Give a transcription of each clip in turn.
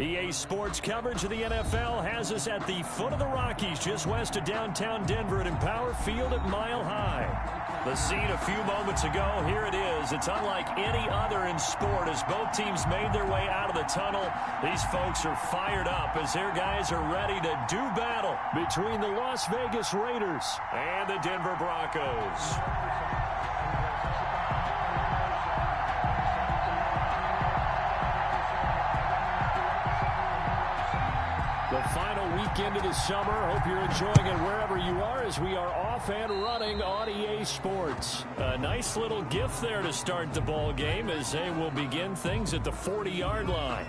EA Sports coverage of the NFL has us at the foot of the Rockies, just west of downtown Denver at Empower Field at Mile High. The scene a few moments ago, here it is. It's unlike any other in sport as both teams made their way out of the tunnel. These folks are fired up as their guys are ready to do battle between the Las Vegas Raiders and the Denver Broncos. The final weekend of the summer. Hope you're enjoying it wherever you are as we are off and running on EA Sports. A nice little gift there to start the ball game as they will begin things at the 40-yard line.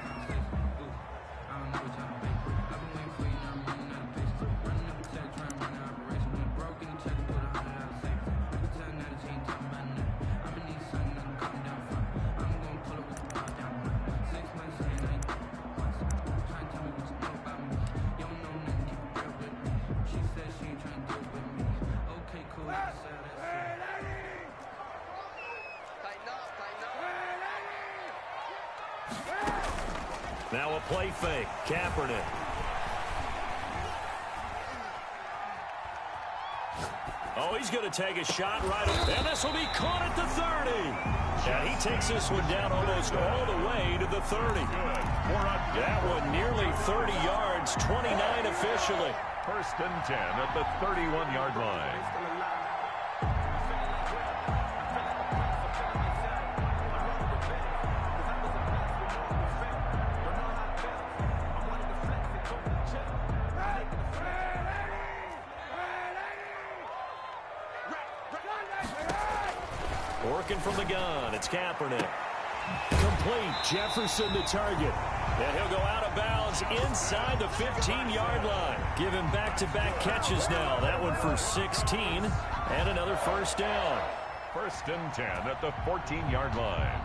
Now a play fake. Kaepernick. Oh, he's going to take a shot right up. And this will be caught at the 30. And he takes this one down almost all the way to the 30. That one nearly 30 yards, 29 officially. First and 10 at the 31-yard line. Working from the gun, it's Kaepernick. Complete, Jefferson the target. And he'll go out of bounds inside the 15-yard line. Give him back-to-back catches now. That one for 16 and another first down. First and 10 at the 14-yard line.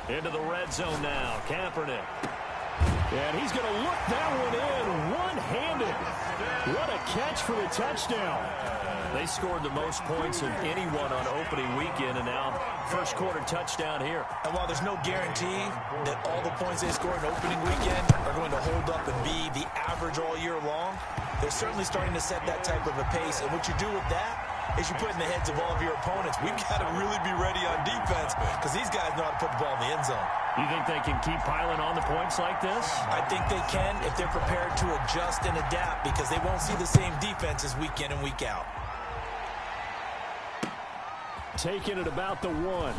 Into the red zone now, Kaepernick. And he's going to look that one in one-handed. What a catch for the touchdown. They scored the most points of anyone on opening weekend, and now first quarter touchdown here. And while there's no guarantee that all the points they scored in opening weekend are going to hold up and be the average all year long, they're certainly starting to set that type of a pace. And what you do with that is you put in the heads of all of your opponents, we've got to really be ready on defense because these guys know how to put the ball in the end zone. You think they can keep piling on the points like this? I think they can if they're prepared to adjust and adapt because they won't see the same defenses week in and week out. Taking it about the 1.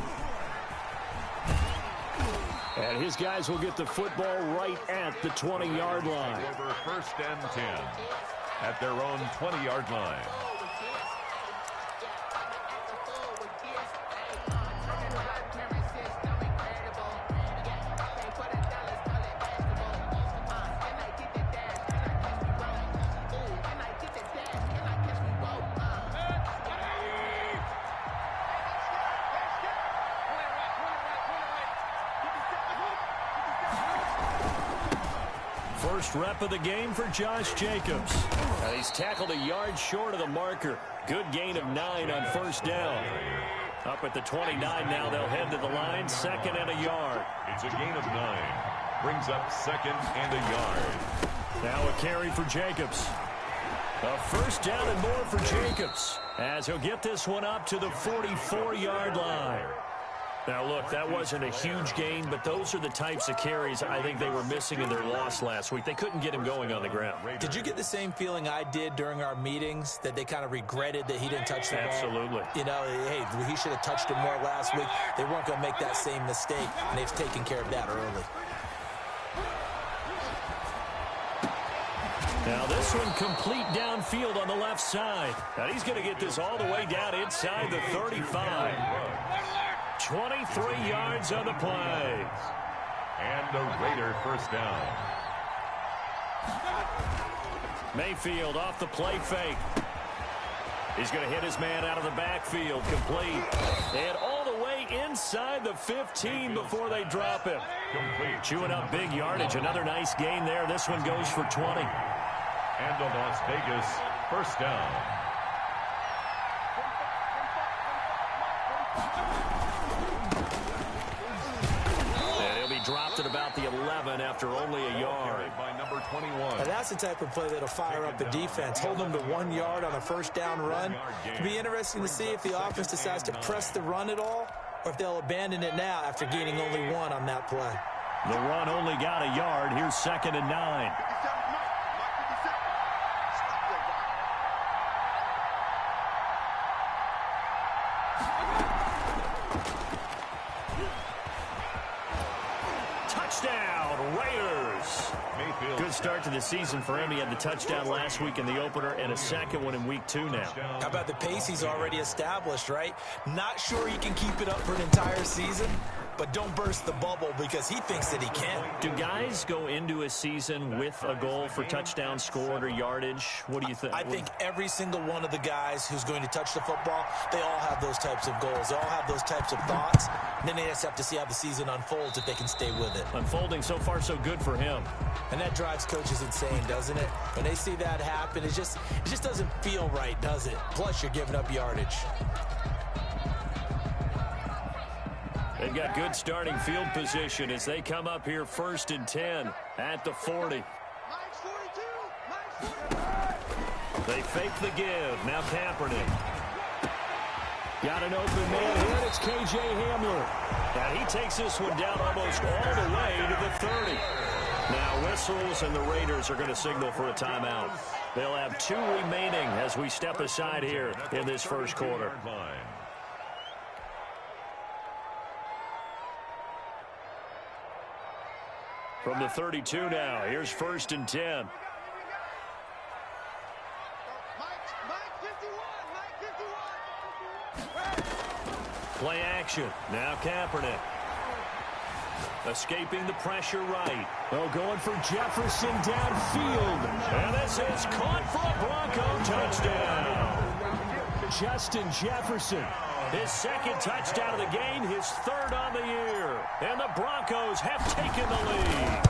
And his guys will get the football right at the 20-yard line. Over first and 10 at their own 20-yard line. First rep of the game for Josh Jacobs. Now he's tackled a yard short of the marker. Good gain of 9 on first down. Up at the 29 now, they'll head to the line. Second and a yard. It's a gain of 9. Brings up second and a yard. Now a carry for Jacobs. A first down and more for Jacobs as he'll get this one up to the 44-yard line. Now, look, that wasn't a huge gain, but those are the types of carries I think they were missing in their loss last week. They couldn't get him going on the ground. Did you get the same feeling I did during our meetings, that they kind of regretted that he didn't touch the ball? Absolutely. You know, hey, he should have touched it more last week. They weren't going to make that same mistake, and they've taken care of that early. Now this one complete downfield on the left side. And he's going to get this all the way down inside the 35. 23 yards on the play. And a Raider first down. Mayfield off the play fake. He's going to hit his man out of the backfield, complete. And all the way inside the 15 before they drop him. Complete. Chewing up big yardage. Another nice gain there. This one goes for 20. And the Las Vegas first down. And he'll be dropped at about the 11 after only a yard. By number 21. Now that's the type of play that'll fire up the defense. Hold them to 1 yard on a first down run. It'll be interesting to see if the offense decides to press the run at all, or if they'll abandon it now after gaining only 1 on that play. The run only got a yard. Here's 2nd and 9. Touchdown, Raiders. Mayfield. Good start to the season for him. He had the touchdown last week in the opener and a second one in week 2 now. How about the pace he's already established, right? Not sure he can keep it up for an entire season, but don't burst the bubble because he thinks that he can. Do guys go into a season with a goal for touchdown scored or yardage? What do you think? I think every single one of the guys who's going to touch the football, they all have those types of goals. They all have those types of thoughts. And then they just have to see how the season unfolds if they can stay with it. Unfolding so far so good for him. And that drives coaches insane, doesn't it? When they see that happen, it just doesn't feel right, does it? Plus, you're giving up yardage. They've got good starting field position as they come up here 1st and 10 at the 40. They fake the give. Now Kaepernick. Got an open man here. It's K.J. Hamler. And he takes this one down almost all the way to the 30. Now whistles, and the Raiders are going to signal for a timeout. They'll have 2 remaining as we step aside here in this first quarter. From the 32 now, here's 1st and 10. Play action. Now Kaepernick. Escaping the pressure right. Oh, going for Jefferson downfield. And this is caught for a Bronco touchdown. Justin Jefferson. His 2nd touchdown of the game, his 3rd on the year. And the Broncos have taken the lead.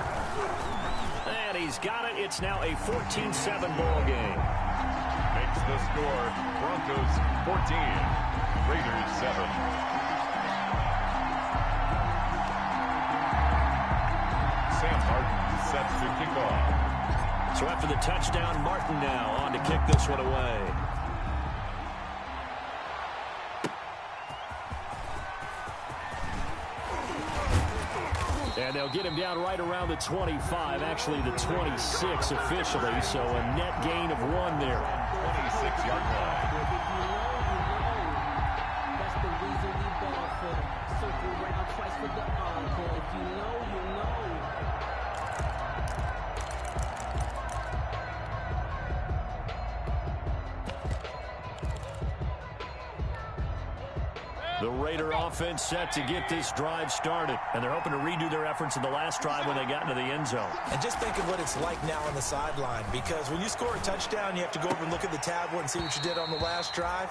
And he's got it. It's now a 14-7 ball game. Makes the score. Broncos 14. Raiders 7. Sam Martin set to kick off. So after the touchdown, Martin now on to kick this one away. And they'll get him down right around the 25, actually the 26 officially, so a net gain of 1 there. 26-yard line. That's the reason we ball for. Circle round twice for the encore. If you know, you know. The Raider offense set to get this drive started, and they're hoping to redo their efforts in the last drive when they got into the end zone. And just think of what it's like now on the sideline, because when you score a touchdown, you have to go over and look at the tablet and see what you did on the last drive.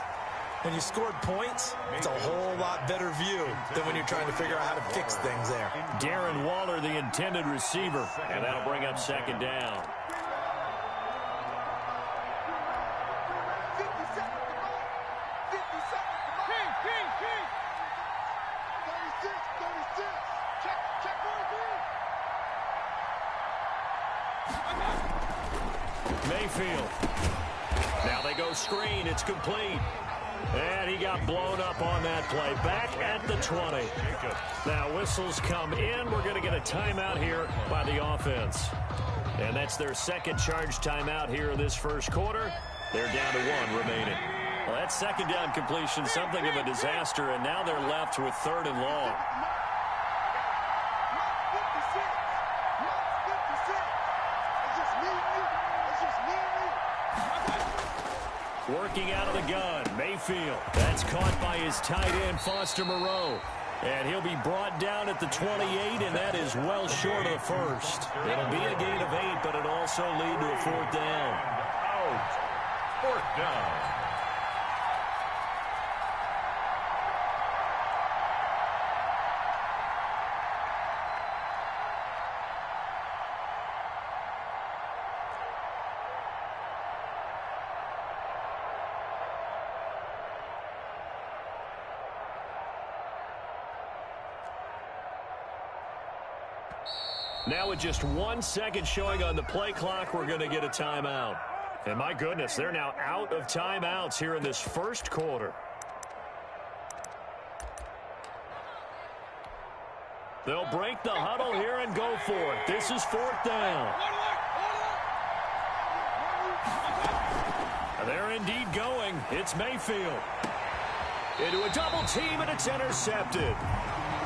When you scored points, it's a whole lot better view than when you're trying to figure out how to fix things there. Darren Waller, the intended receiver, and that'll bring up 2nd down. Mayfield. Now they go screen. It's complete. And he got blown up on that play. Back at the 20. Now whistles come in. We're going to get a timeout here by the offense. And that's their 2nd charge timeout here in this first quarter. They're down to 1 remaining. Well, that 2nd down completion, something of a disaster, and now they're left with 3rd and long. Working out of the gun, Mayfield. That's caught by his tight end, Foster Moreau. And he'll be brought down at the 28, and that is well short of the first. It'll be a gain of 8, but it'll also lead to a 4th down. Out. 4th down. Now with just 1 second showing on the play clock, we're going to get a timeout. And my goodness, they're now out of timeouts here in this first quarter. They'll break the huddle here and go for it. This is 4th down. They're indeed going. It's Mayfield. Into a double team, and it's intercepted.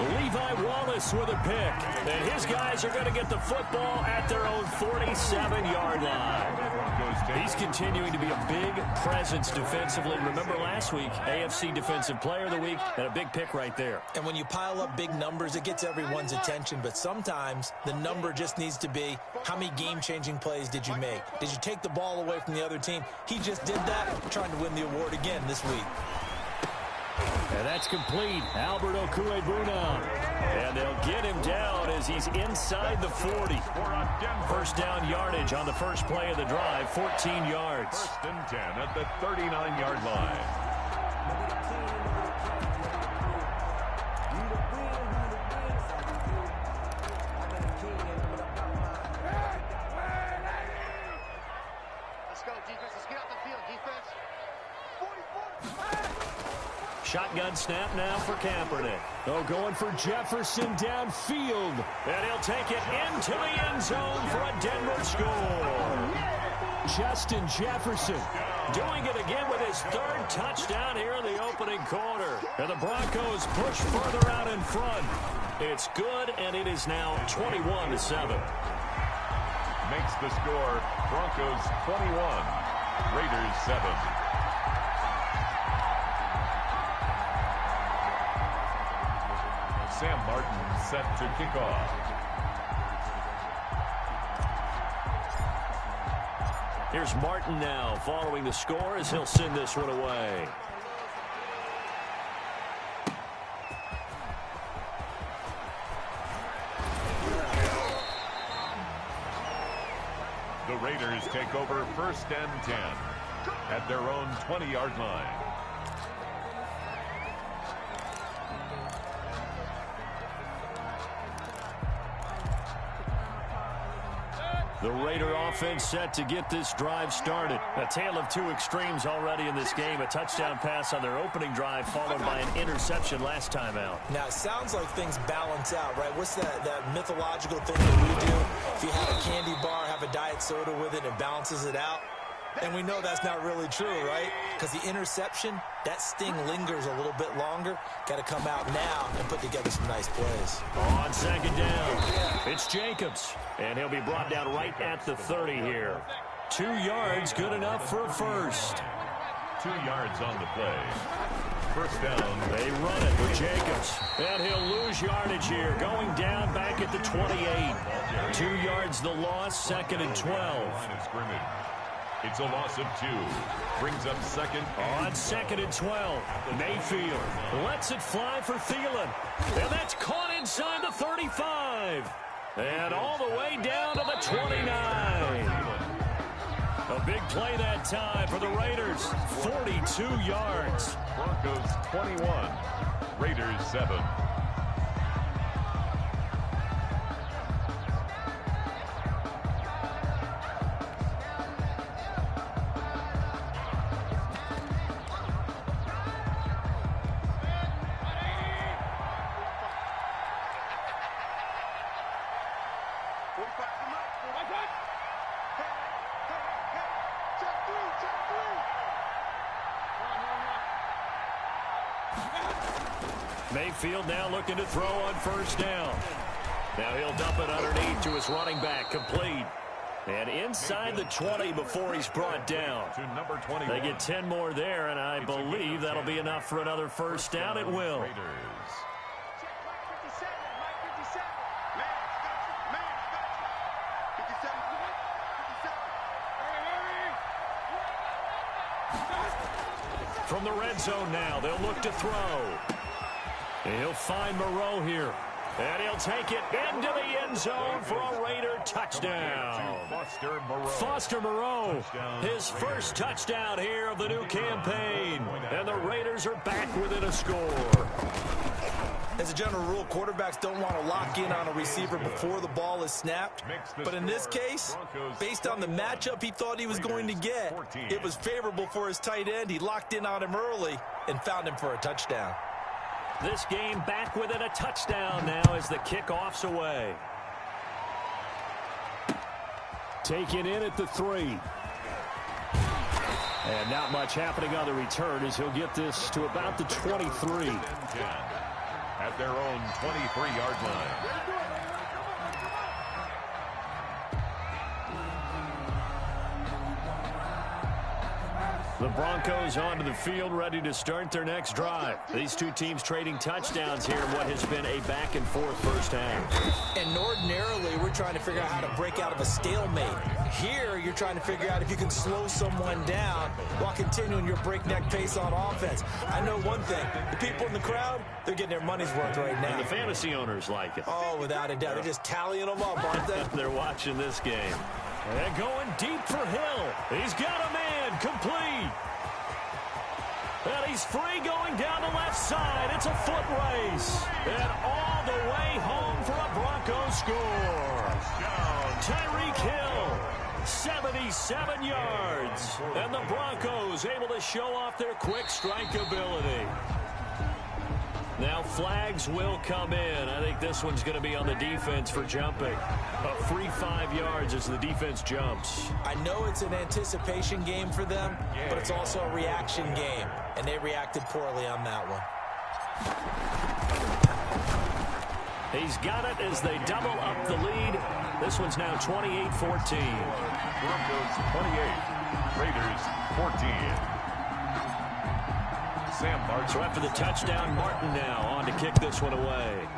Levi Wallace with a pick. And his guys are going to get the football at their own 47-yard line. He's continuing to be a big presence defensively. Remember last week, AFC Defensive Player of the Week, and a big pick right there. And when you pile up big numbers, it gets everyone's attention. But sometimes the number just needs to be, how many game-changing plays did you make? Did you take the ball away from the other team? He just did that, trying to win the award again this week. And that's complete. Albert Okuebuna. And they'll get him down as he's inside the 40. First down yardage on the first play of the drive, 14 yards. 1st and 10 at the 39-yard line. Shotgun snap now for Kaepernick. Oh, going for Jefferson downfield. And he'll take it into the end zone for a Denver score. Justin Jefferson doing it again with his 3rd touchdown here in the opening quarter. And the Broncos push further out in front. It's good, and it is now 21-7. Makes the score Broncos 21, Raiders 7. Sam Martin set to kick off. Here's Martin now following the score as he'll send this one away. The Raiders take over 1st and 10 at their own 20-yard line. The Raider offense set to get this drive started. A tale of two extremes already in this game. A touchdown pass on their opening drive followed by an interception last time out. Now, it sounds like things balance out, right? What's that mythological thing that we do? If you have a candy bar, have a diet soda with it, it balances it out. And we know that's not really true, right? Because the interception, that sting lingers a little bit longer. Got to come out now and put together some nice plays. On 2nd down, it's Jacobs. And he'll be brought down right at the 30 here. 2 yards, good enough for a first. 2 yards on the play. 1st down. They run it with Jacobs. And he'll lose yardage here. Going down back at the 28. 2 yards the loss, 2nd and 12. It's a loss of 2. Brings up 2nd. On 2nd and 12. Mayfield lets it fly for Thielen. And that's caught inside the 35. And all the way down to the 29. A big play that time for the Raiders. 42 yards. Broncos 21. Raiders 7. Mayfield now looking to throw on 1st down. Now he'll dump it underneath to his running back, complete. And inside the 20 before he's brought down. To number 21. They get 10 more there, and I believe that'll be enough for another 1st down. It will. Raiders. From the red zone now, they'll look to throw. And he'll find Moreau here. And he'll take it into the end zone for a Raider touchdown. Foster Moreau, his first touchdown here of the new campaign. And the Raiders are back within a score. As a general rule, quarterbacks don't want to lock in on a receiver before the ball is snapped. But in this case, based on the matchup he thought he was going to get, it was favorable for his tight end. He locked in on him early and found him for a touchdown. This game back within a touchdown now as the kickoff's away. Taken in at the 3. And not much happening on the return as he'll get this to about the 23. At their own 23-yard line. The Broncos onto the field, ready to start their next drive. These two teams trading touchdowns here in what has been a back-and-forth first half. And ordinarily, we're trying to figure out how to break out of a stalemate. Here, you're trying to figure out if you can slow someone down while continuing your breakneck pace on offense. I know one thing. The people in the crowd, they're getting their money's worth right now. And the fantasy owners like it. Oh, without a doubt. They're just tallying them up, aren't they? They're watching this game. And going deep for Hill. He's got a man complete. And he's free going down the left side. It's a foot race. And all the way home for a Broncos score. Tyreek Hill, 77 yards. And the Broncos able to show off their quick strike ability. Now flags will come in. I think this one's going to be on the defense for jumping. A free 5 yards as the defense jumps. I know it's an anticipation game for them, but it's also a reaction game, and they reacted poorly on that one. He's got it as they double up the lead. This one's now 28-14. Broncos 28, Raiders 14. Sam Martin. So after the touchdown, Martin now on to kick this one away.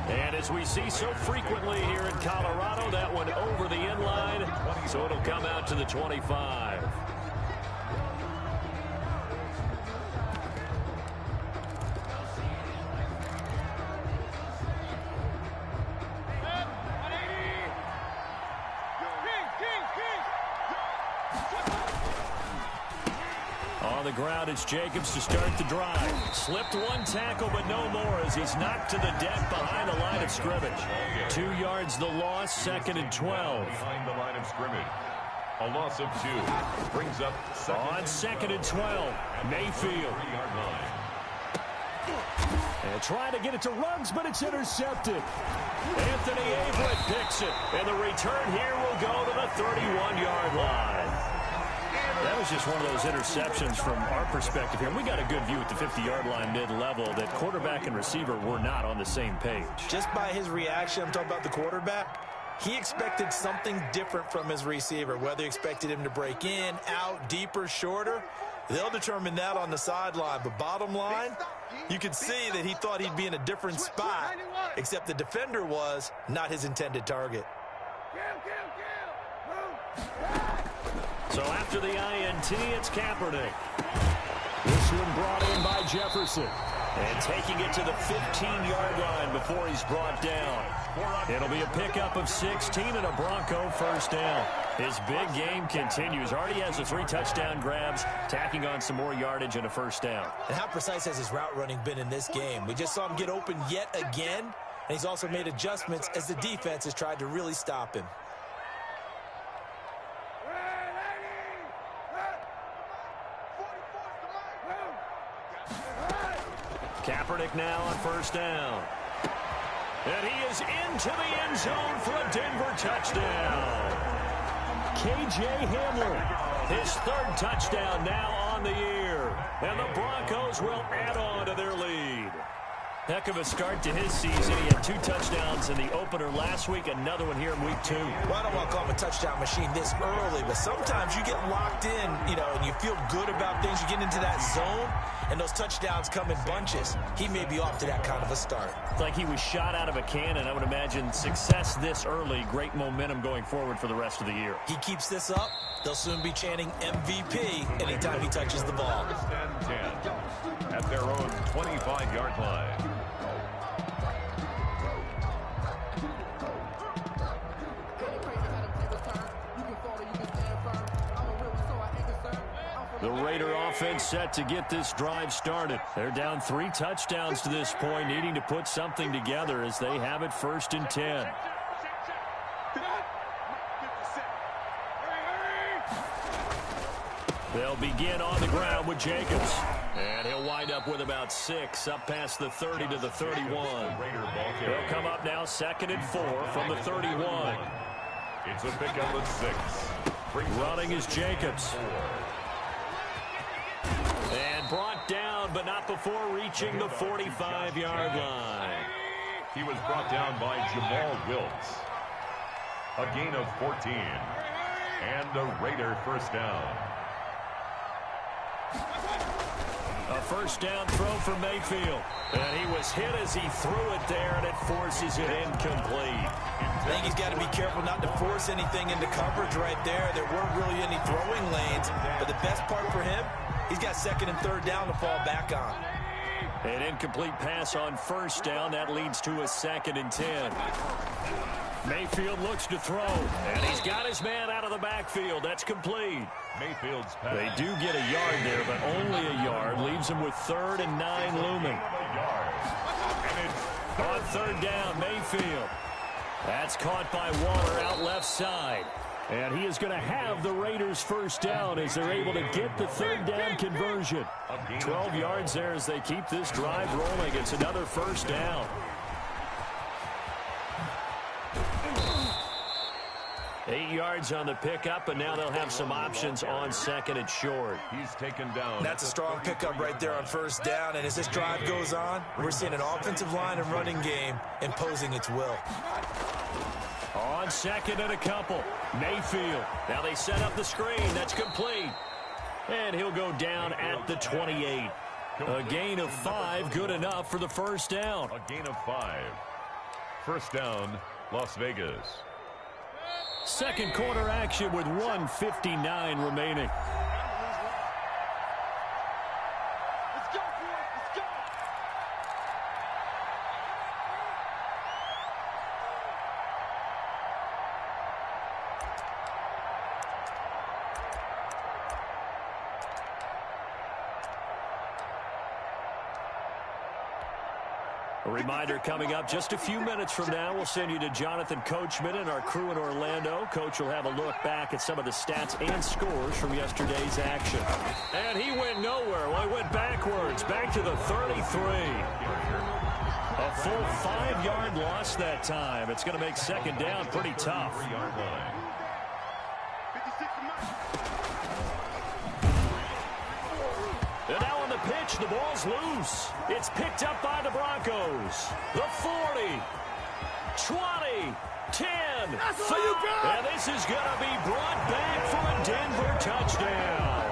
And as we see so frequently here in Colorado, that one over the end line, so it'll come out to the 25. On the ground, it's Jacobs to start the drive. Slipped one tackle, but no more as he's knocked to the deck behind the line of scrimmage. 2 yards the loss, 2nd and 12. Behind the line of scrimmage. A loss of 2. Brings up second and 12. Mayfield. 3-yard line. And trying to get it to Ruggs, but it's intercepted. Anthony Averett picks it. And the return here will go to the 31-yard line. That was just one of those interceptions from our perspective here. We got a good view at the 50-yard line mid-level that quarterback and receiver were not on the same page. Just by his reaction, I'm talking about the quarterback, he expected something different from his receiver. Whether he expected him to break in, out, deeper, shorter, they'll determine that on the sideline. But bottom line, you can see that he thought he'd be in a different spot, except the defender was not his intended target. So after the INT, it's Kaepernick. This one brought in by Jefferson. And taking it to the 15-yard line before he's brought down. It'll be a pickup of 16 and a Bronco first down. His big game continues. Already has the 3 touchdown grabs, tacking on some more yardage and a first down. And how precise has his route running been in this game? We just saw him get open yet again, and he's also made adjustments as the defense has tried to really stop him. Kaepernick now on first down. And he is into the end zone for a Denver touchdown. K.J. Hamler, his 3rd touchdown now on the year. And the Broncos will add on to their lead. Heck of a start to his season. He had 2 touchdowns in the opener last week, another one here in week 2. Well, I don't want to call him a touchdown machine this early, but sometimes you get locked in, and you feel good about things. You get into that zone, and those touchdowns come in bunches. He may be off to that kind of a start. It's like he was shot out of a cannon. I would imagine success this early, great momentum going forward for the rest of the year. He keeps this up, they'll soon be chanting MVP anytime he touches the ball. 10 at their own 25-yard line. The Raider offense set to get this drive started. They're down 3 touchdowns to this point, needing to put something together as they have it 1st and 10. They'll begin on the ground with Jacobs. And he'll wind up with about 6, up past the 30 to the 31. They'll come up now 2nd and 4 from the 31. It's a pickup of 6. Running is Jacobs. And brought down, but not before reaching the 45-yard line. He was brought down by Jamal Wiltz. A gain of 14. And a Raider first down. A first down throw for Mayfield. And he was hit as he threw it there, and it forces it incomplete. I think he's got to be careful not to force anything into coverage right there. There weren't really any throwing lanes, but the best part for him, he's got 2nd and 3rd down to fall back on. An incomplete pass on first down. That leads to a 2nd and 10. Mayfield looks to throw, and he's got his man out of the backfield. That's complete. Mayfield's pass. They do get a yard there, but only a yard. Leaves him with 3rd and 9 looming. On 3rd down, Mayfield. That's caught by Waller out left side. And he is going to have the Raiders first down as they're able to get the 3rd down conversion. 12 yards there as they keep this drive rolling. It's another first down. Eight yards on the pickup, and now they'll have some options on 2nd and short. He's taken down. That's a strong pickup right there on first down, and as this drive goes on, we're seeing an offensive line and running game imposing its will. On 2nd and a couple, Mayfield. Now they set up the screen. That's complete. And he'll go down at the 28. A gain of 5, good enough for the first down. A gain of 5. First down, Las Vegas. Second quarter action with 1:59 remaining. A reminder coming up just a few minutes from now, we'll send you to Jonathan Coachman and our crew in Orlando. Coach will have a look back at some of the stats and scores from yesterday's action. And he went nowhere. Well, he went backwards, back to the 33. A full 5-yard loss that time. It's going to make 2nd down pretty tough. And now on the pitch, the ball's loose. It's picked up by the Broncos. The 40, 20, 10, 5. And this is going to be brought back for a Denver touchdown.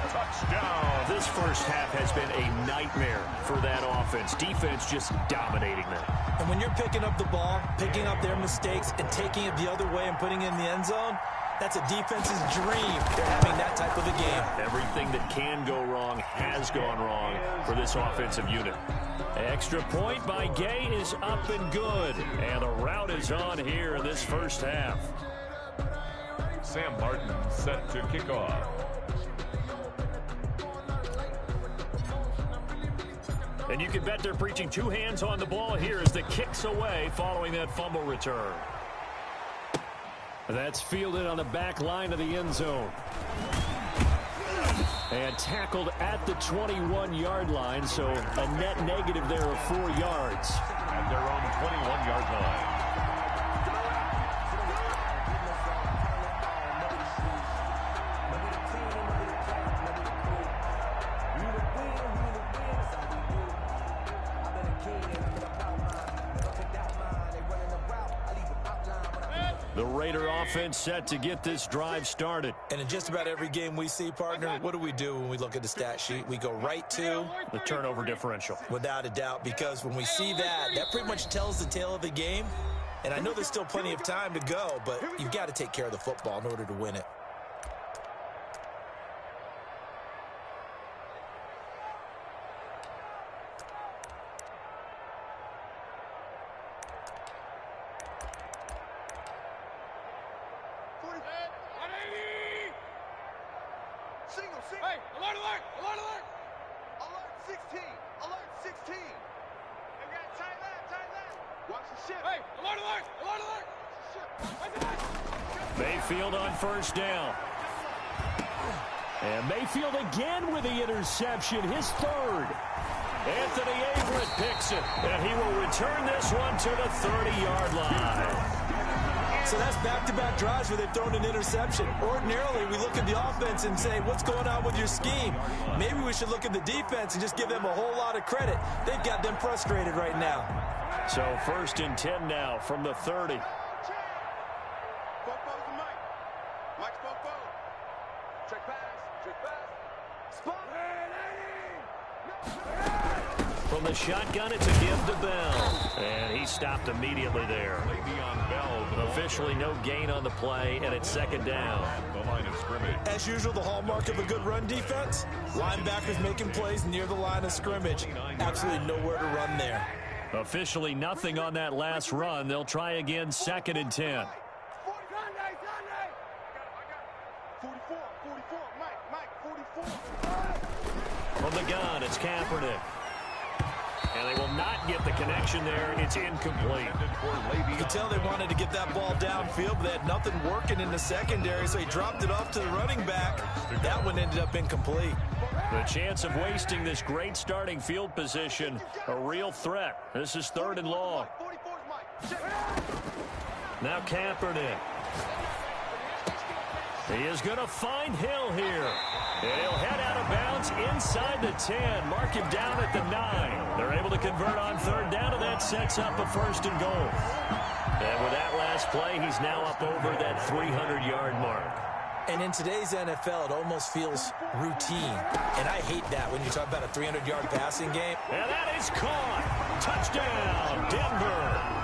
Touchdown. This first half has been a nightmare for that offense. Defense just dominating them. And when you're picking up the ball, picking up their mistakes, and taking it the other way and putting it in the end zone, that's a defense's dream. They're having that type of a game. Everything that can go wrong has gone wrong for this offensive unit. Extra point by Gay is up and good. And the route is on here in this first half. Sam Martin set to kick off. And you can bet they're preaching 2 hands on the ball here as the kick's away following that fumble return. That's fielded on the back line of the end zone. And tackled at the 21-yard line, so a net negative there of 4 yards. At their own 21-yard line. The Raider offense set to get this drive started. And in just about every game we see, partner, what do when we look at the stat sheet? We go right to the turnover differential. Without a doubt, because when we see that, that pretty much tells the tale of the game. And I know there's still plenty of time to go, but you've got to take care of the football in order to win it. Alert, alert, alert, alert. Alert 16, alert 16. They got tight left. Watch the ship. Hey, alert, alert, alert, alert. Watch the ship. Mayfield on first down. And Mayfield again with the interception, his third. Anthony Averett picks it, and he will return this one to the 30-yard line. So that's back-to-back drives where they've thrown an interception. Ordinarily, we look at the offense and say, what's going on with your scheme? Maybe we should look at the defense and just give them a whole lot of credit. They've got them frustrated right now. So 1st and 10 now from the 30. Mike's Bobo. Check pass. Spot. From the shotgun, it's a give to Bell. And he stopped immediately there. Officially no gain on the play, and it's 2nd down. The line of scrimmage. As usual, the hallmark of a good run defense, linebackers making plays near the line of scrimmage. Absolutely nowhere to run there. Officially nothing on that last run. They'll try again, 2nd and 10. 44, Mike, 44. From the gun, it's Kaepernick. And they will not get the connection there. It's incomplete. You could tell they wanted to get that ball downfield, but they had nothing working in the secondary, so he dropped it off to the running back. That one ended up incomplete. The chance of wasting this great starting field position, a real threat. This is 3rd and long. Now Kaepernick. He is going to find Hill here. And he'll head out of bounds inside the 10. Mark him down at the 9. They're able to convert on 3rd down, and that sets up a 1st and goal. And with that last play, he's now up over that 300-yard mark. And in today's NFL, it almost feels routine. And I hate that when you talk about a 300-yard passing game. And that is caught. Touchdown, Denver.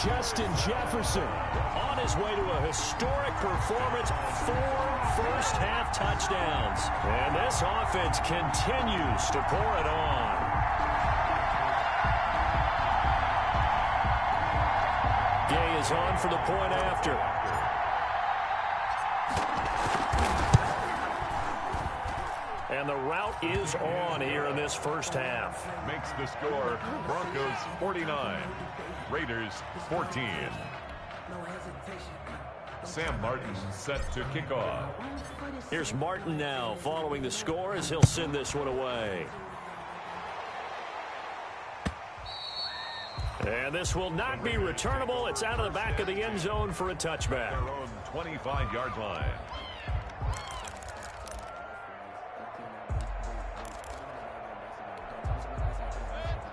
Justin Jefferson on his way to a historic performance, 4 first-half touchdowns. And this offense continues to pour it on. Gay is on for the point after. And the route is on here in this first half. Makes the score Broncos 49, Raiders 14. Sam Martin set to kick off. Here's Martin now following the score as he'll send this one away. And this will not be returnable. It's out of the back of the end zone for a touchback. Their own 25-yard line.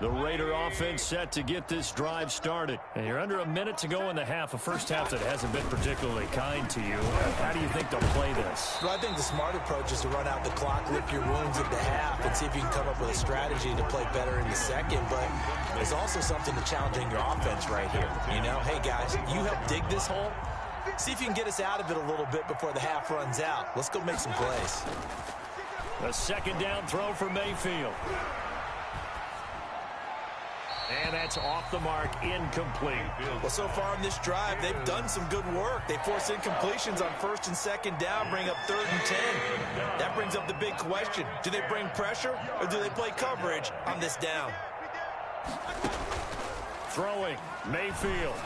The Raider offense set to get this drive started. And you're under a minute to go in the half, a first half that hasn't been particularly kind to you. How do you think they'll play this? Well, I think the smart approach is to run out the clock, lick your wounds into half, and see if you can come up with a strategy to play better in the second. But there's also something to challenging your offense right here. You know, hey, guys, you help dig this hole. See if you can get us out of it a little bit before the half runs out. Let's go make some plays. A 2nd down throw for Mayfield. And that's off the mark, incomplete. Well, so far on this drive, they've done some good work. They force incompletions on 1st and 2nd down, bring up 3rd and 10. That brings up the big question. Do they bring pressure, or do they play coverage on this down? Throwing, Mayfield.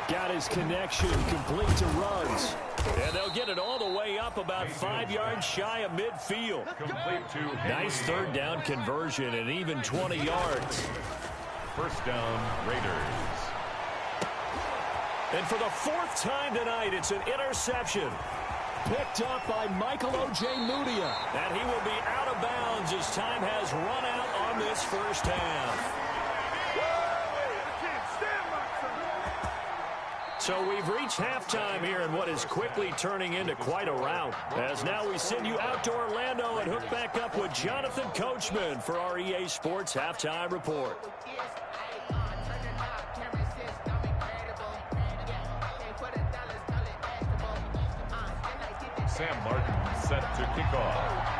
Got his connection, complete to Ruggs. And they'll get it all the way up about 5 yards shy of midfield. Complete to Nice 3rd down conversion and even 20 yards. 1st down, Raiders. And for the 4th time tonight, it's an interception. Picked up by Michael O.J. Mudia. And he will be out of bounds as time has run out on this first half. So we've reached halftime here in what is quickly turning into quite a rout. As now we send you out to Orlando and hook back up with Jonathan Coachman for our EA Sports Halftime Report. Sam Martin set to kick off.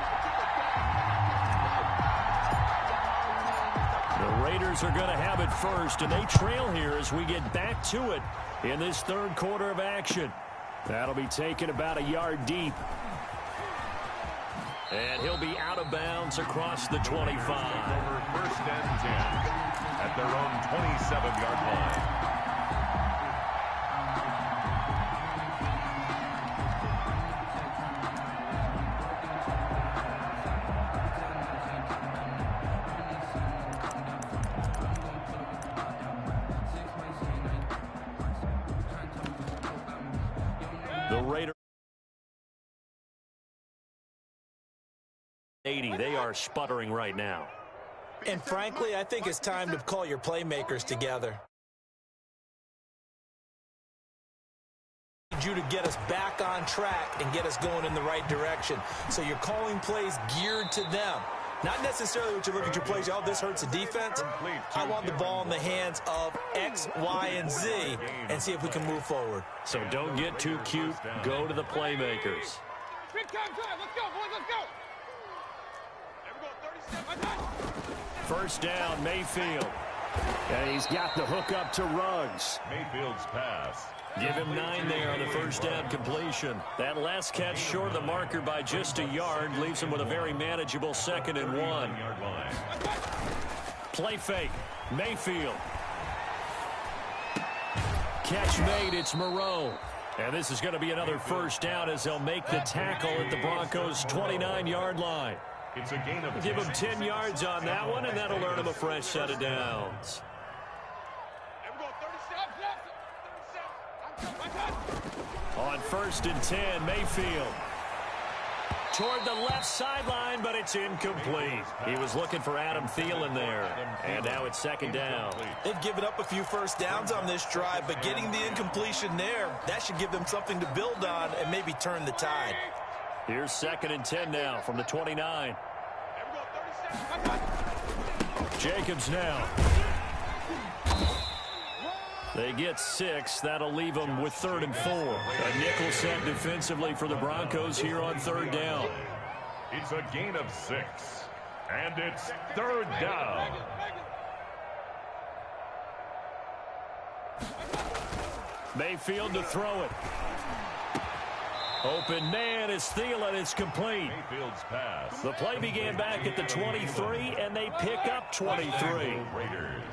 The Raiders are going to have it first, and they trail here as we get back to it in this 3rd quarter of action. That'll be taken about a yard deep. And he'll be out of bounds across the 25. Over 1st and 10 at their own 27-yard line. The Raiders 80. They are sputtering right now. And frankly, I think it's time to call your playmakers together. I need you to get us back on track and get us going in the right direction. So you're calling plays geared to them. Not necessarily what you look at your plays, oh, this hurts the defense. I want the ball in the hands of X, Y, and Z and see if we can move forward. So don't get too cute. Go to the playmakers. Big time drive. Let's go, boys. Let's go. There we go. 37. First down, Mayfield. And he's got the hook up to Ruggs. Mayfield's pass. Give him 9 there on the first down completion. That last catch short of the marker by just a yard leaves him with a very manageable 2nd and 1. Play fake. Mayfield. Catch made. It's Moreau. And this is going to be another first down as they'll make the tackle at the Broncos' 29-yard line. It's a gain of Give him 10 yards on that one, and that'll earn him a fresh set of downs. On 1st and 10, Mayfield. Toward the left sideline, but it's incomplete. He was looking for Adam Thielen there. And now it's 2nd down. They've given up a few first downs on this drive, but getting the incompletion there, that should give them something to build on and maybe turn the tide. Here's 2nd and 10 now from the 29. Jacobs now. They get 6. That'll leave them with 3rd and 4. A nickel set defensively for the Broncos here on 3rd down. It's a gain of 6. And it's 3rd down. Mayfield to throw it. Open man is Thielen. It's complete. Mayfield's pass. The play began back at the 23, and they pick up 23. Raiders.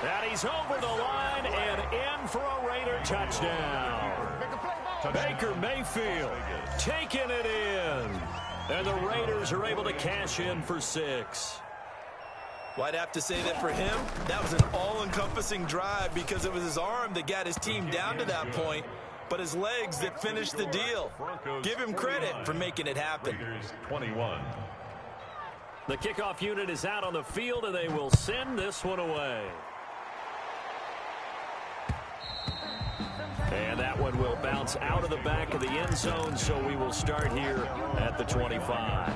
And he's over the line and in for a Raider touchdown. Baker Mayfield taking it in. And the Raiders are able to cash in for 6. Well, I'd have to say that for him, that was an all-encompassing drive because it was his arm that got his team down to that point, but his legs that finished the deal. Give him credit for making it happen. Raiders 21. The kickoff unit is out on the field, and they will send this one away. And that one will bounce out of the back of the end zone, so we will start here at the 25.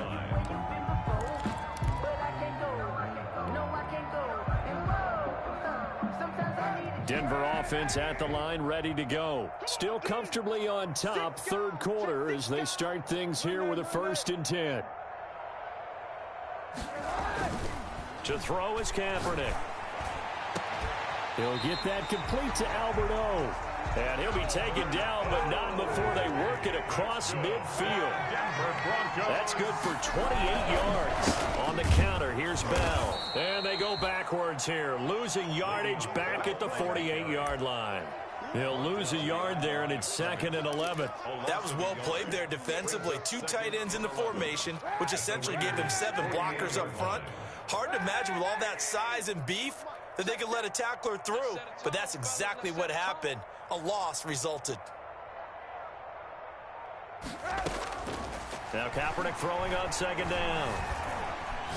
Denver offense at the line, ready to go. Still comfortably on top, 3rd quarter as they start things here with a 1st and 10. To throw is Kaepernick. He'll get that complete to Albert O. And he'll be taken down, but not before they work it across midfield. That's good for 28 yards. On the counter, here's Bell. And they go backwards here, losing yardage back at the 48-yard line. He'll lose a yard there, and it's 2nd and 11. That was well played there defensively. 2 tight ends in the formation, which essentially gave them 7 blockers up front. Hard to imagine with all that size and beef that they could let a tackler through, but that's exactly what happened. A loss resulted. Now Kaepernick throwing on 2nd down.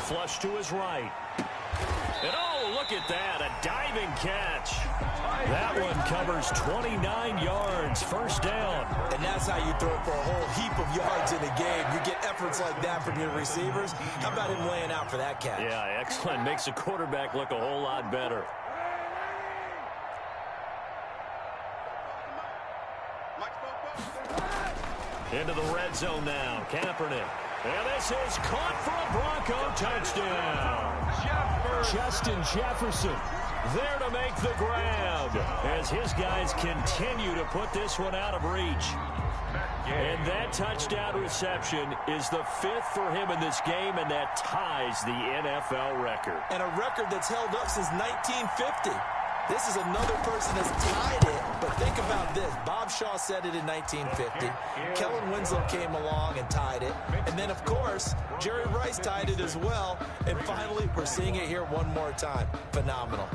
Flush to his right. And oh, look at that, a diving catch. That one covers 29 yards, 1st down. And that's how you throw for a whole heap of yards in a game. You get efforts like that from your receivers. How about him laying out for that catch? Yeah, excellent. Makes the quarterback look a whole lot better. Into the red zone now, Kaepernick. And this is caught for a Bronco touchdown. Justin Jefferson there to make the grab as his guys continue to put this one out of reach. And that touchdown reception is the 5th for him in this game, and that ties the NFL record. And a record that's held up since 1950. This is another person that's tied it, but think about this. Bob Shaw said it in 1950. Kellen Winslow came along and tied it. And then, of course, Jerry Rice tied it as well. And finally, we're seeing it here one more time. Phenomenal.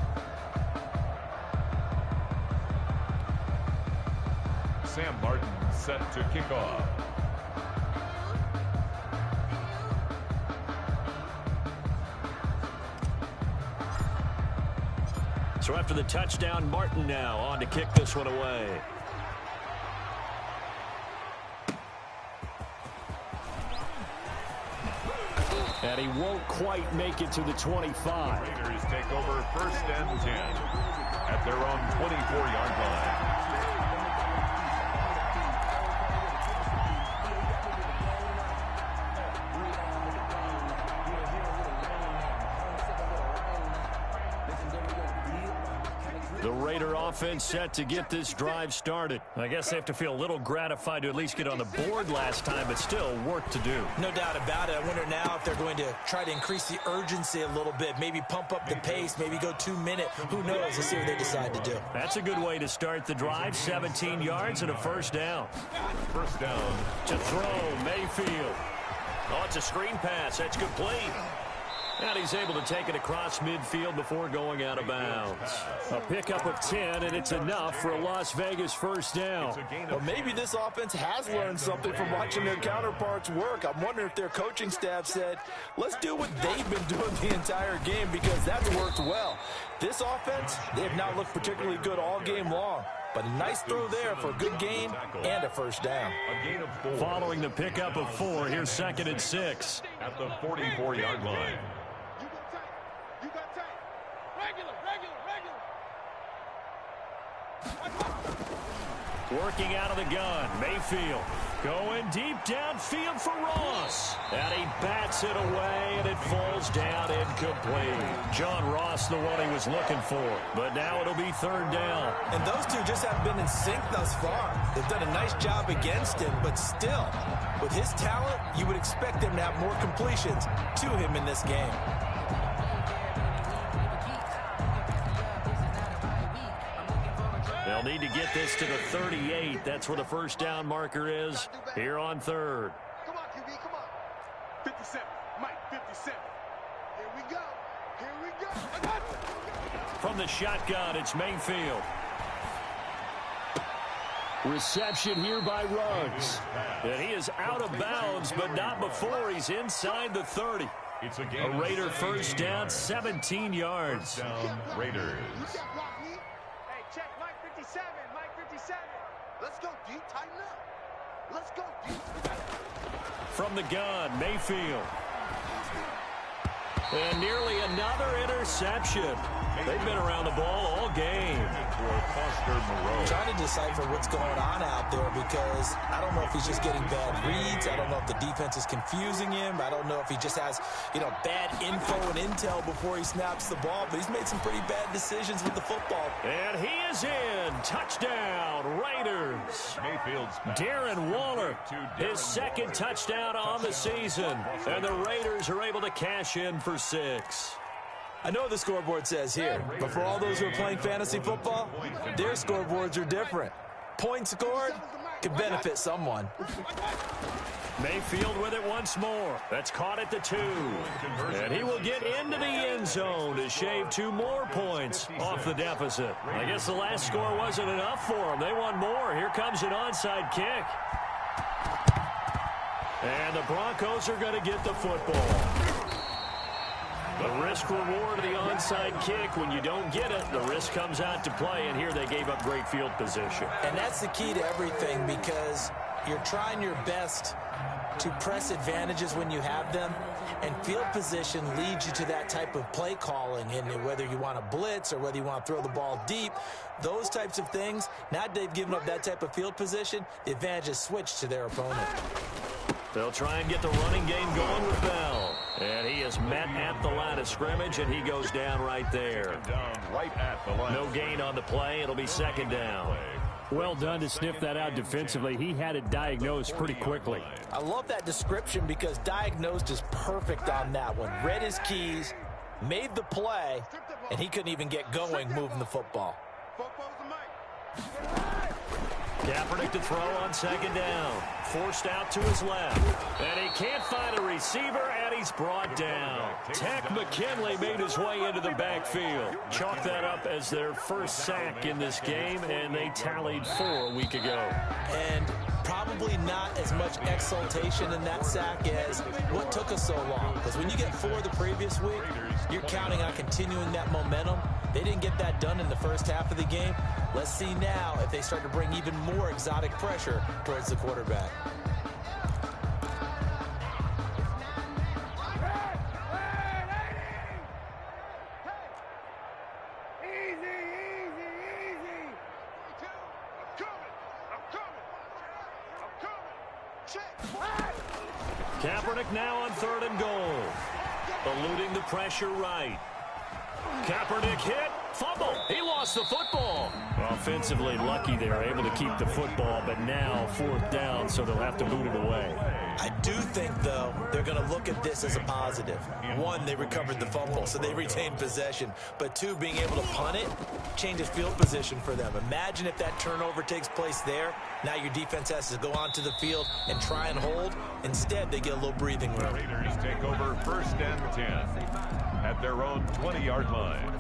Sam Martin set to kick off. So after the touchdown, Martin now on to kick this one away. And he won't quite make it to the 25. Raiders take over 1st and 10 at their own 24-yard line. The Raider offense set to get this drive started. I guess they have to feel a little gratified to at least get on the board last time, but still work to do. No doubt about it. I wonder now if they're going to try to increase the urgency a little bit, maybe pump up the pace, maybe go 2-minute. Who knows? Let's see what they decide to do. That's a good way to start the drive. 17 yards and a 1st down. 1st down. To throw, Mayfield. Oh, it's a screen pass. That's complete. And he's able to take it across midfield before going out of bounds. A pickup of 10, and it's enough for a Las Vegas 1st down. Well, maybe this offense has learned something from watching their counterparts work. I'm wondering if their coaching staff said, let's do what they've been doing the entire game, because that's worked well. This offense, they have not looked particularly good all game long. But a nice throw there for a good gain and a 1st down. Following the pickup of 4, here's 2nd and 6. At the 44-yard line. Working out of the gun, Mayfield going deep downfield for Ross. And he bats it away, and it falls down incomplete. John Ross, the one he was looking for. But now it'll be 3rd down. And those two just haven't been in sync thus far. They've done a nice job against him, but still, with his talent, you would expect them to have more completions to him in this game. They'll need to get this to the 38. That's where the 1st down marker is here on 3rd. Come on, QB, come on. 57, Mike, 57. Here we go. Here we go. From the shotgun, it's Mayfield. Reception here by Ruggs. And he is out of bounds, but not before he's inside the 30. It's a Raider 1st down, 17 yards. Down, Raiders. Hey, check Mike 57, Mike 57. Let's go deep, tighten up. Let's go deep. From the gun, Mayfield. And nearly another interception. They've been around the ball all game. Trying to decipher what's going on out there, because I don't know if he's just getting bad reads. I don't know if the defense is confusing him. I don't know if he just has, bad info and intel before he snaps the ball. But he's made some pretty bad decisions with the football. And he is in. Touchdown, Raiders. Darren Waller, his 2nd touchdown on the season. And the Raiders are able to cash in for 6. I know the scoreboard says here, but for all those who are playing fantasy football, their scoreboards are different. Points scored could benefit someone. Mayfield with it once more. That's caught at the 2. And he will get into the end zone to shave 2 more points off the deficit. I guess the last score wasn't enough for him. They want more. Here comes an onside kick. And the Broncos are going to get the football. The risk-reward of the onside kick, when you don't get it, the risk comes out to play, and here they gave up great field position. And that's the key to everything, because you're trying your best to press advantages when you have them, and field position leads you to that type of play calling, and whether you want to blitz or whether you want to throw the ball deep, those types of things, now that they've given up that type of field position, the advantage is switched to their opponent. They'll try and get the running game going with Bell. And he is met at the line of scrimmage, and he goes down right there. Down right at the line. No gain on the play. It'll be 2nd down. Well done to sniff that out defensively. He had it diagnosed pretty quickly. I love that description because diagnosed is perfect on that one. Read his keys, made the play, and he couldn't even get going moving the football. Kaepernick to throw on second down. Forced out to his left. And he can't find a receiver, and he's brought down. Tech McKinley made his way into the backfield. Chalk that up as their first sack in this game, and they tallied 4 a week ago. And probably not as much exultation in that sack as what took us so long. Because when you get 4 the previous week, you're counting on continuing that momentum. They didn't get that done in the first half of the game. Let's see now if they start to bring even more exotic pressure towards the quarterback. Kaepernick now on 3rd and goal. Eluding the pressure right. Kaepernick hit. Fumble. He lost the football. Offensively lucky they are able to keep the football, but now 4th down, so they'll have to boot it away. I do think, though, they're going to look at this as a positive. 1, they recovered the fumble, so they retained possession. But 2, being able to punt it changes field position for them. Imagine if that turnover takes place there. Now your defense has to go onto the field and try and hold. Instead, they get a little breathing room. Raiders take over 1st and 10 at their own 20-yard line.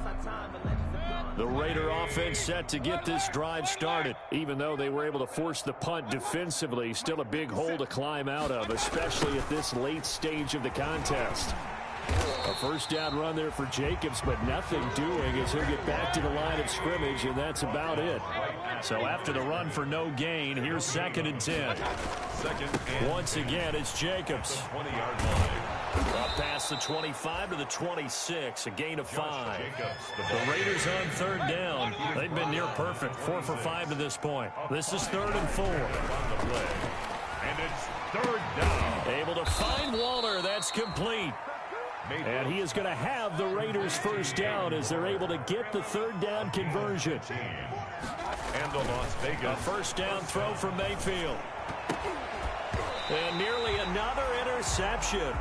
The Raider offense set to get this drive started. Even though they were able to force the punt defensively, still a big hole to climb out of, especially at this late stage of the contest. A 1st down run there for Jacobs, but nothing doing as he'll get back to the line of scrimmage, and that's about it. So after the run for no gain, here's 2nd and 10. Once again, it's Jacobs. 20-yard line. Up past the 25 to the 26, a gain of 5. The Raiders on 3rd down. They've been near perfect, 4 for 5 to this point. This is 3rd and 4. And it's 3rd down. Able to find Waller. That's complete. And he is going to have the Raiders 1st down as they're able to get the 3rd down conversion. And the Las Vegas. A 1st down throw from Mayfield. And nearly another interception.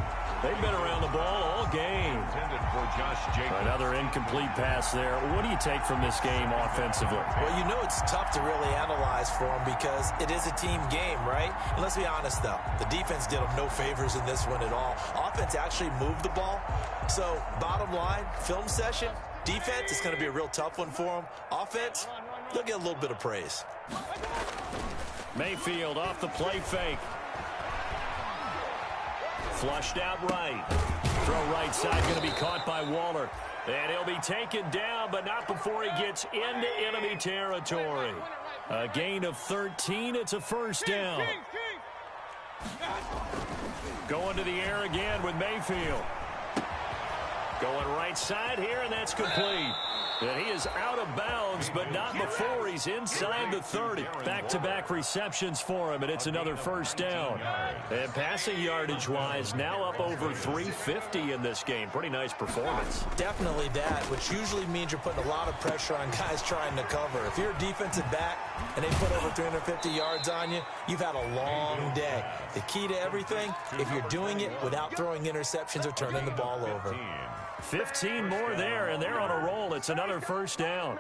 They've been around the ball all game. Intended for Josh Jacobs. Another incomplete pass there. What do you take from this game offensively? Well, you know it's tough to really analyze for them because it is a team game, right? And let's be honest, though. The defense did them no favors in this one at all. Offense actually moved the ball. So, bottom line, film session, defense, it's going to be a real tough one for them. Offense, they'll get a little bit of praise. Mayfield off the play fake. Flushed out right. Throw right side going to be caught by Waller. And he'll be taken down, but not before he gets into enemy territory. A gain of 13. It's a 1st down. Going to the air again with Mayfield. Going right side here, and that's complete. And he is out of bounds, but not before he's inside the 30. Back-to-back receptions for him, and it's another 1st down. And passing yardage-wise, now up over 350 in this game. Pretty nice performance. Definitely that, which usually means you're putting a lot of pressure on guys trying to cover. If you're a defensive back and they put over 350 yards on you, you've had a long day. The key to everything, if you're doing it without throwing interceptions or turning the ball over. 15 more there, and they're on a roll. It's another 1st down.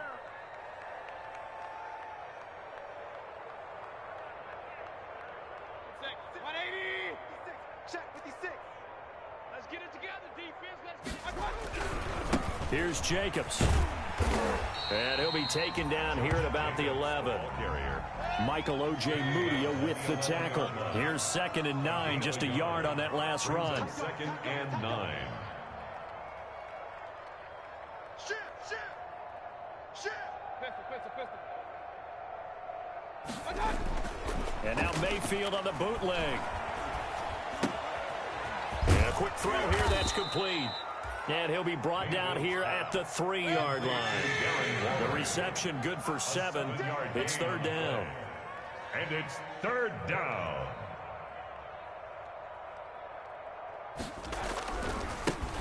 Let's get it together, defense. Let's get it. Here's Jacobs. And he'll be taken down here at about the 11. Michael O.J. Mudia with the tackle. Here's 2nd and 9, just a yard on that last run. 2nd and 9. And now Mayfield on the bootleg. And a quick throw here, that's complete. And he'll be brought down here at the 3-yard line. The reception good for 7. It's 3rd down. And it's 3rd down.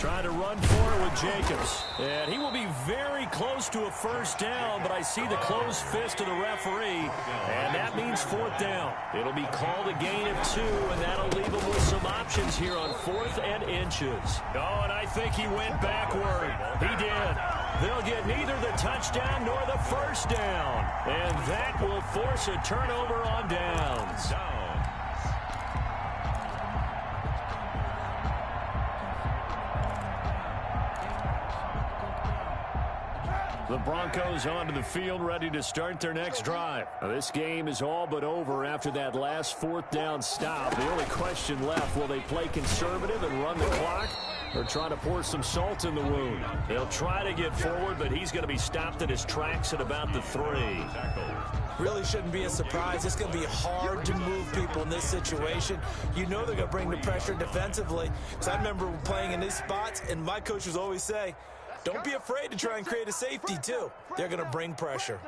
Trying to run for it with Jacobs. And he will be very close to a first down, but I see the closed fist of the referee, and that means fourth down. It'll be called a gain of 2, and that'll leave him with some options here on 4th and inches. Oh, and I think he went backward. He did. They'll get neither the touchdown nor the first down, and that will force a turnover on downs. The Broncos onto the field, ready to start their next drive. Now, this game is all but over after that last fourth down stop. The only question left, will they play conservative and run the clock, or try to pour some salt in the wound? They'll try to get forward, but he's going to be stopped in his tracks at about the 3. Really shouldn't be a surprise. It's going to be hard to move people in this situation. You know they're going to bring the pressure defensively. Because I remember playing in these spots, and my coaches always say, don't be afraid to try and create a safety, too. They're going to bring pressure.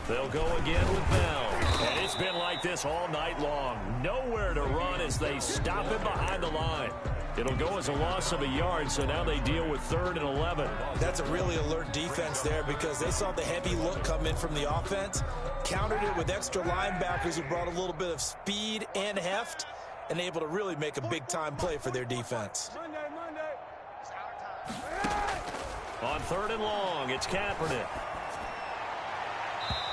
They'll go again with Bell. And it's been like this all night long. Nowhere to run as they stop him behind the line. It'll go as a loss of a yard, so now they deal with 3rd and 11. That's a really alert defense there because they saw the heavy look come in from the offense, countered it with extra linebackers who brought a little bit of speed and heft, and able to really make a big-time play for their defense. On 3rd and long, it's Kaepernick.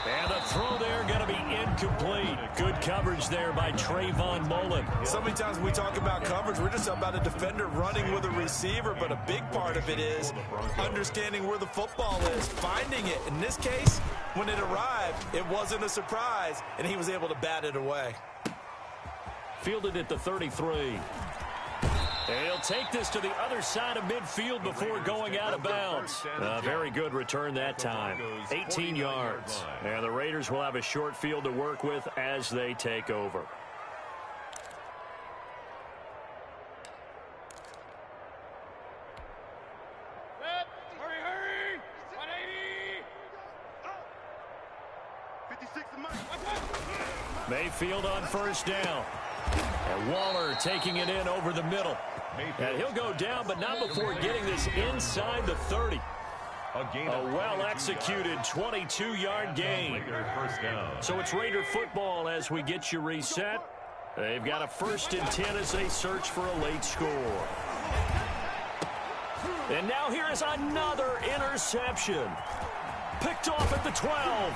And the throw there going to be incomplete. Good coverage there by Trayvon Mullen. So many times when we talk about coverage, we're just about a defender running with a receiver, but a big part of it is understanding where the football is, finding it. In this case, when it arrived, it wasn't a surprise, and he was able to bat it away. Fielded at the 33. And he'll take this to the other side of midfield before going out of bounds. A very good return that time. 18 yards. And the Raiders will have a short field to work with as they take over. Hurry! 180! 56 to Mike. Mayfield on first down. And Waller taking it in over the middle. And he'll go down, but not before getting this inside the 30. A well-executed 22-yard gain. So it's Raider football as we get you reset. They've got a 1st and 10 as they search for a late score. And now here is another interception. Picked off at the 12.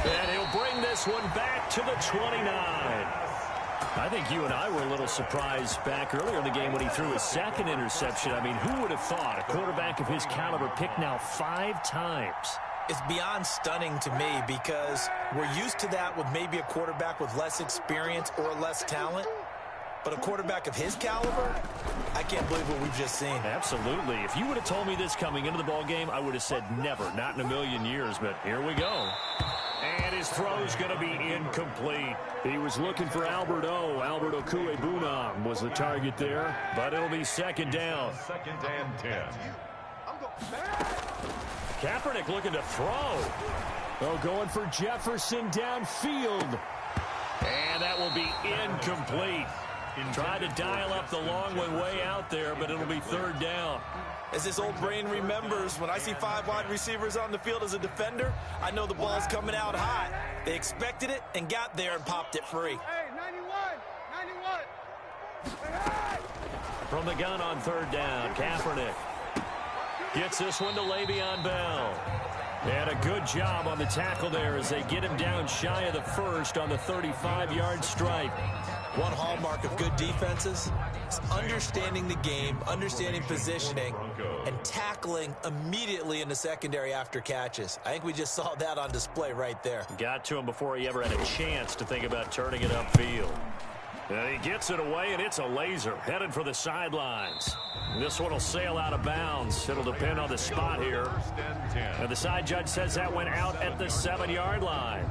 And he'll bring this one back to the 29. I think you and I were a little surprised back earlier in the game when he threw his 2nd interception. I mean, who would have thought a quarterback of his caliber picked now 5 times? It's beyond stunning to me because we're used to that with maybe a quarterback with less experience or less talent. But a quarterback of his caliber, I can't believe what we've just seen. Absolutely. If you would have told me this coming into the ball game, I would have said never, not in a million years. But here we go. And his throw's going to be incomplete. He was looking for Albert Okuebunam was the target there, but it'll be 2nd down. 2nd and 10. Kaepernick looking to throw. Oh, going for Jefferson downfield. And that will be incomplete. Tried to dial up the long one way out there, but it'll be 3rd down. As this old brain remembers, when I see 5 wide receivers on the field as a defender, I know the ball's coming out hot. They expected it and got there and popped it free. Hey, 91! From the gun on 3rd down, Kaepernick gets this one to Le'Veon Bell. And a good job on the tackle there as they get him down shy of the 1st on the 35-yard stripe. One hallmark of good defenses is understanding the game, understanding positioning, and tackling immediately in the secondary after catches. I think we just saw that on display right there. Got to him before he ever had a chance to think about turning it upfield. And he gets it away, and it's a laser headed for the sidelines. This one will sail out of bounds. It'll depend on the spot here. And the side judge says that went out at the 7-yard line.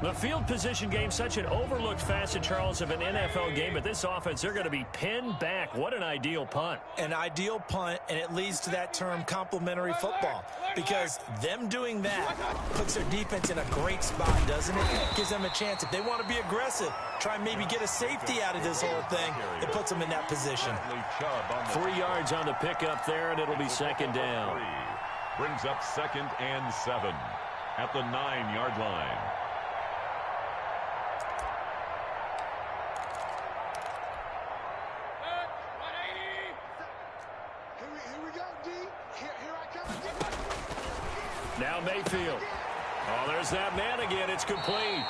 The field position game, such an overlooked facet, Charles, of an NFL game. But this offense, they're going to be pinned back. What an ideal punt. An ideal punt, and it leads to that term complementary football. Because them doing that puts their defense in a great spot, doesn't it? Gives them a chance. If they want to be aggressive, try and maybe get a safety out of this whole thing, it puts them in that position. 3 yards on the pickup there, and it'll be second down. Brings up 2nd and 7 at the 9-yard line. Now Mayfield. Oh, there's that man again. It's complete.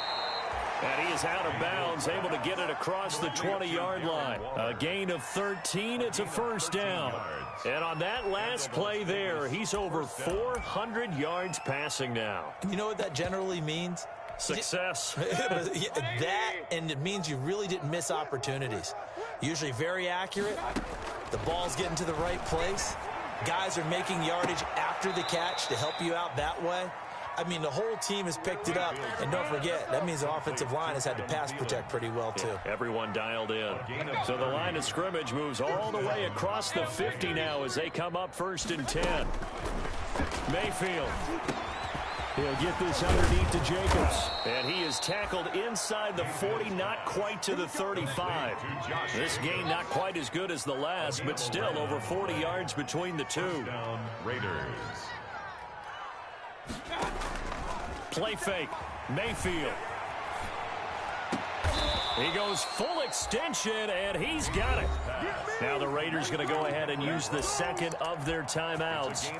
And he is out of bounds, able to get it across the 20-yard line. A gain of 13. It's a first down. And on that last play there, he's over 400 yards passing now. You know what that generally means? Success. That, and it means you really didn't miss opportunities. Usually very accurate. The ball's getting to the right place. Guys are making yardage after the catch to help you out that way. I mean, the whole team has picked it up. And don't forget, that means the offensive line has had to pass protect pretty well, too. Everyone dialed in. So the line of scrimmage moves all the way across the 50 now as they come up 1st and 10. Mayfield. He'll get this underneath to Jacobs. And he is tackled inside the 40, not quite to the 35. This game not quite as good as the last, but still over 40 yards between the two. Raiders. Play fake. Mayfield. He goes full extension, and he's got it. Now the Raiders going to go ahead and use the second of their timeouts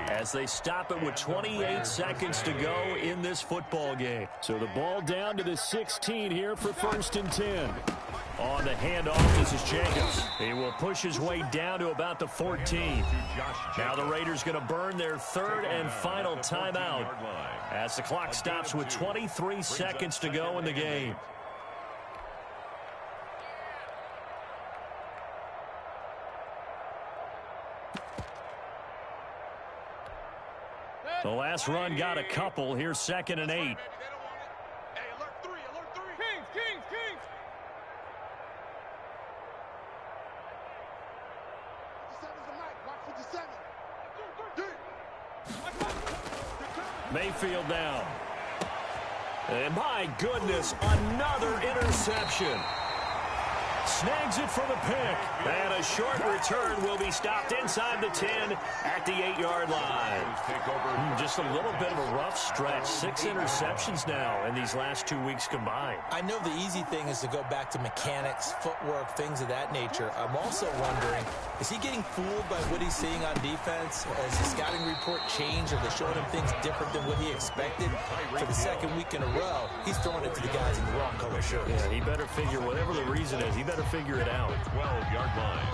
as they stop it with 28 seconds to go in this football game. So the ball down to the 16 here for 1st and 10. On the handoff, this is Jacobs. He will push his way down to about the 14. Now the Raiders going to burn their 3rd and final timeout as the clock stops with 23 seconds to go in the game. The last run got a couple. Here's 2nd and 8. Hey, alert 3, alert 3. Kings. 57's the mic, mark 57. Mayfield now. And my goodness, another interception. Snags it for the pick. And a short return will be stopped inside the 10 at the 8-yard line. Just a little bit of a rough stretch. 6 interceptions now in these last 2 weeks combined. I know the easy thing is to go back to mechanics, footwork, things of that nature. I'm also wondering, is he getting fooled by what he's seeing on defense? Has the scouting report changed? Are they showing him things different than what he expected? For the 2nd week in a row, he's throwing it to the guys in the wrong color shirts. Yeah, he better figure, whatever the reason is, he better figure it out. 12-yard line.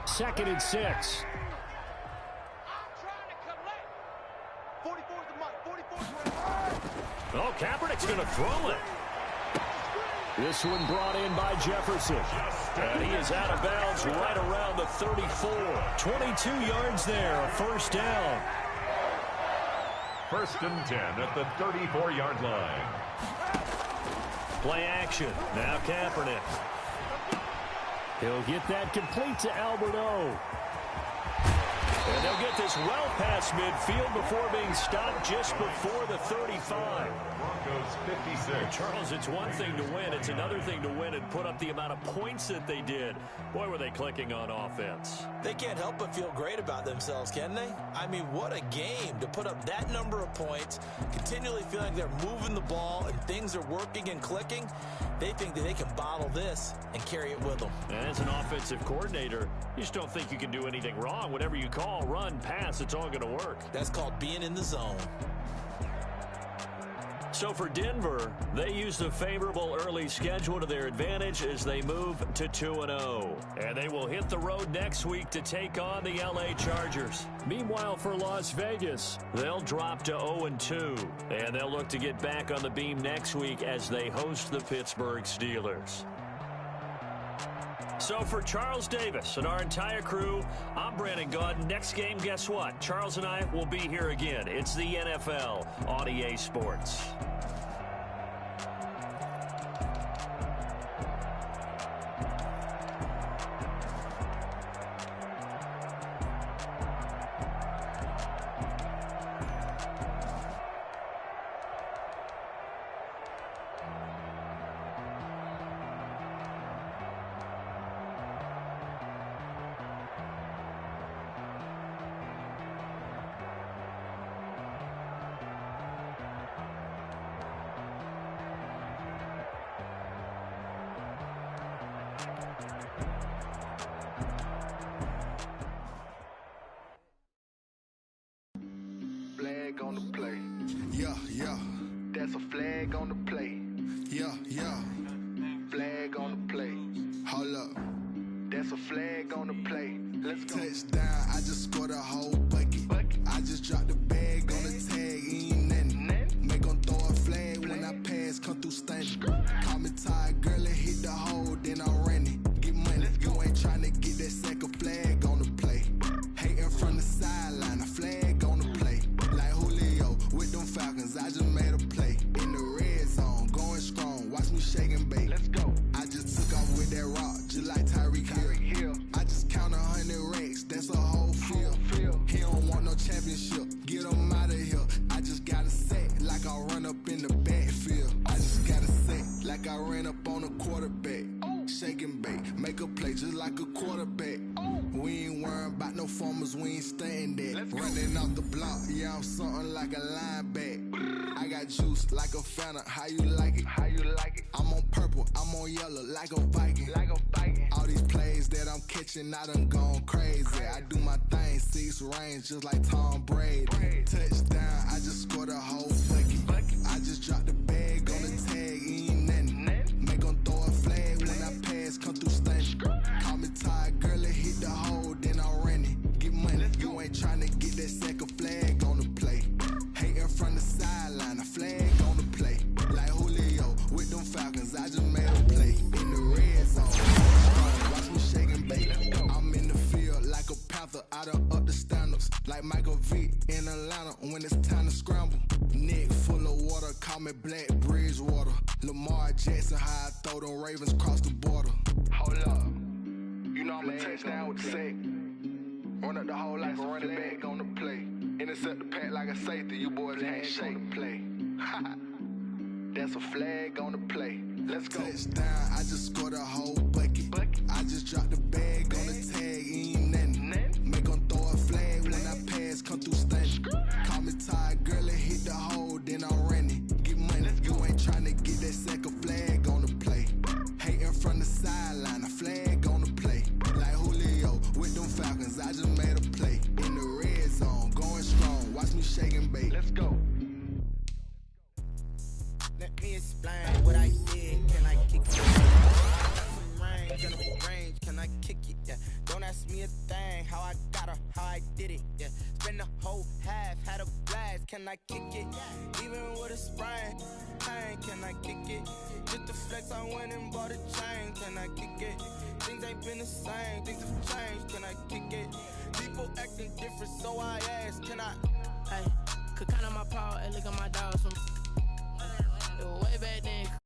2nd and 6. I'm trying to collect. 44's the mic, 44's the Oh, Kaepernick's going to throw it. This one brought in by Jefferson. And he is out of bounds right around the 34. 22 yards there, a first down. 1st and 10 at the 34-yard line. Play action. Now Kaepernick. He'll get that complete to Albert O. And they'll get this well past midfield before being stopped just before the 35. Broncos 56. Charles, it's one thing to win. It's another thing to win and put up the amount of points that they did. Boy, were they clicking on offense. They can't help but feel great about themselves, can they? I mean, what a game to put up that number of points, continually feeling they're moving the ball and things are working and clicking. They think that they can bottle this and carry it with them. And as an offensive coordinator, you just don't think you can do anything wrong. Whatever you call, run, pass, it's all going to work. That's called being in the zone. So for Denver, they use the favorable early schedule to their advantage as they move to 2-0. And they will hit the road next week to take on the LA Chargers. Meanwhile, for Las Vegas, they'll drop to 0-2. And they'll look to get back on the beam next week as they host the Pittsburgh Steelers. So for Charles Davis and our entire crew, I'm Brandon Gaudin. Next game, guess what? Charles and I will be here again. It's the NFL on EA Sports. Flag on the play. Yeah, yeah. That's a flag on the play. Yeah, yeah. Flag on the play. Hold up. That's a flag on the play. Let's go. Touchdown, I just scored a whole bucket. I just dropped the bag on the tag, ain't nothing. Make 'em throw a flag when I pass, come through stunning. Call me tired, girl, and hit the hole, then I'm running. Get money, you ain't tryna get that second flag on the play. Hating from the sideline, a flag on the play. Like Julio with them Falcons, I just made a play. In the red zone, going strong, watch me shake and bake. Let's go. I just took off with that rock, just like Tyreek Hill. I just count 100 racks, that's a whole field. He don't want no championship, get him out of here. I just got a set, like I run up in the backfield. I just got a set, like I ran up on a quarterback. Shake and bake, make a play just like a quarterback. We ain't worrying about no formers, we ain't staying there. Running off the block, yeah, I'm something like a lineback. I got juice like a Fanta, how you like it? How you like it? I'm on purple, I'm on yellow, like a Viking. Like a Viking. All these plays that I'm catching, I done gone crazy. I do my thing, 6 range, just like Tom Brady. Touchdown, I just scored a whole bucket. I just dropped the bag on the tag, ain't nothing. Make 'em throw a flag when I pass, come through stunning. Call me tired, girl, and hit the hole, then I'm running. Get money, you ain't tryna get that second flag on the play. Hating from the sideline, a flag on the play. Like Julio with them Falcons, I just made a play. In the red zone, watch me shake and bake. I'm in the field like a panther, I done up the standards. Like Michael Vick in Atlanta when it's time to scramble. Neck full of water, call me Black Bridgewater. Lamar Jackson, how I throw them Ravens cross the border. Hold up. You know I'm a touchdown with the sack. Run up the hole like a running back on the play. Intercept the pack like a safety. You boys can't shake the play. That's a flag on the play. Let's go. Touchdown, I just scored a whole bucket. I just dropped the bag on the tag, ain't nothing. Make 'em throw a flag when I pass, come through stunning. Call me tired, girl, and hit the hole, then I'm running. Get money, you ain't tryna get that second flag on the play. Hating from the sideline, a flag on the play. Like Julio with them Falcons, I just made a play. In the red zone, going strong, watch me shake and bake. Let's go. Let me explain what I did. Can I kick it? Some range and a range. Can I kick it? Yeah. Don't ask me a thing. How I got her, how I did it. Yeah. Spend the whole half, had a blast. Can I kick it? Even with a sprain, pain. Can I kick it? Just to flex, I went and bought a chain. Can I kick it? Things ain't been the same. Things have changed. Can I kick it? People acting different, so I asked. Can I? Hey, could count on my paw and look at my dog. Way back then.